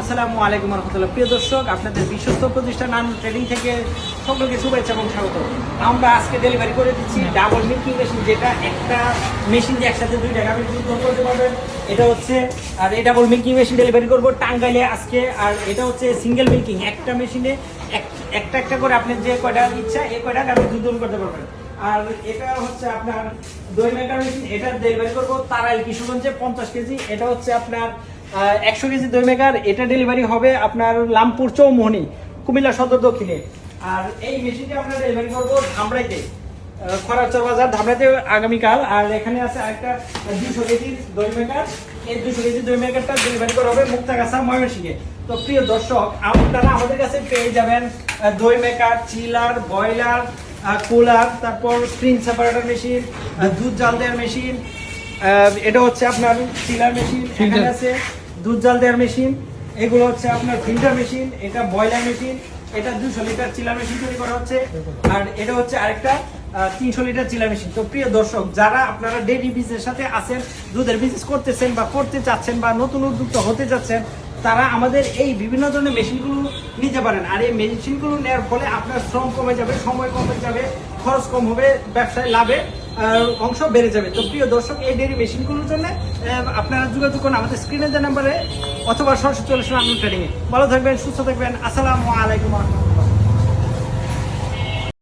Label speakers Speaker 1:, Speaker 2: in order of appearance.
Speaker 1: আসসালামু আলাইকুম রহমতুল্লাহ। প্রিয় দর্শক, আপনাদের বিশ্বস্ত প্রতিষ্ঠান নানু ট্রেডিং থেকে সকলকে শুভেচ্ছা এবং স্বাগত। আমরা আজকে ডেলিভারি করে দিচ্ছি ডাবল মিল্কিং মেশিন, যেটা একটা মেশিন দিয়ে একসাথে দুইটা গাভী দুধ দহন করতে পারবেন। এটা হচ্ছে আর এই ডাবল মিল্কিং মেশিন ডেলিভারি করবো টাঙ্গাইলে আজকে। আর এটা হচ্ছে সিঙ্গেল মিল্কিং, একটা মেশিনে একটা একটা করে আপনার যে কয়টা ইচ্ছা এই কয়টা গাভী দুধ দহন করতে পারবেন। আর এটা হচ্ছে আপনার দই মেকার মেশিন, এটা ডেলিভারি করবো তারাইল কিশোরগঞ্জে 50 কেজি। এটা হচ্ছে আপনার 100 কেজি দই মেকার, এটা ডেলিভারি হবে আপনার লামপুর চৌমোহনী, কুমিল্লা সদর দক্ষিণে। আর এই মেশিনটা আমরা ডেলিভারি করবো ধামরাইতে, খরাচর বাজার ধামরাইতে আগামীকাল। আর এখানে আছে একটা 200 কেজি দই মেকার, এই 200 কেজি দই মেকারটা ডেলিভারি করা হবে মুক্তাগাছা ময়মনসিংহে। তো প্রিয় দর্শক, আপনারা আমাদের কাছে পেয়ে যাবেন দই মেকার, চিলার, বয়লার, কুলার, তারপর স্প্রিং সেপারেটর মেশিন, দুধ জাল দেওয়ার মেশিন। এটা হচ্ছে আপনার চিলার মেশিন, এখানে আছে দুধ জাল দেওয়ার মেশিন, এগুলো হচ্ছে আপনার ফিল্টার মেশিন, এটা বয়লার মেশিন, এটা 200 লিটার চিলার মেশিন তৈরি করা হচ্ছে। আর এটা হচ্ছে আরেকটা 300 লিটার চিলার মেশিন। তো প্রিয় দর্শক, যারা আপনারা ডেইরি বিজনেসের সাথে আছেন, দুধের বিজনেস করতেছেন বা করতে চাচ্ছেন বা নতুন উদ্যোক্তা হতে চাচ্ছেন, তারা আমাদের এই বিভিন্ন ধরনের মেশিনগুলো নিতে পারেন। আর এই মেশিনগুলো নেওয়ার ফলে আপনার শ্রম কমে যাবে, সময় কমে যাবে, খরচ কম হবে, ব্যবসায় লাভে অংশ বেড়ে যাবে। তো প্রিয় দর্শক, এই ডেইরি মেশিনগুলোর জন্য আপনারা যোগাযোগ করুন আমাদের স্ক্রিনে যে নাম্বারে, অথবা সরাসরি চলে আসুন নানু ট্রেডিংয়ে। ভালো থাকবেন, সুস্থ থাকবেন। আসসালামু আলাইকুম।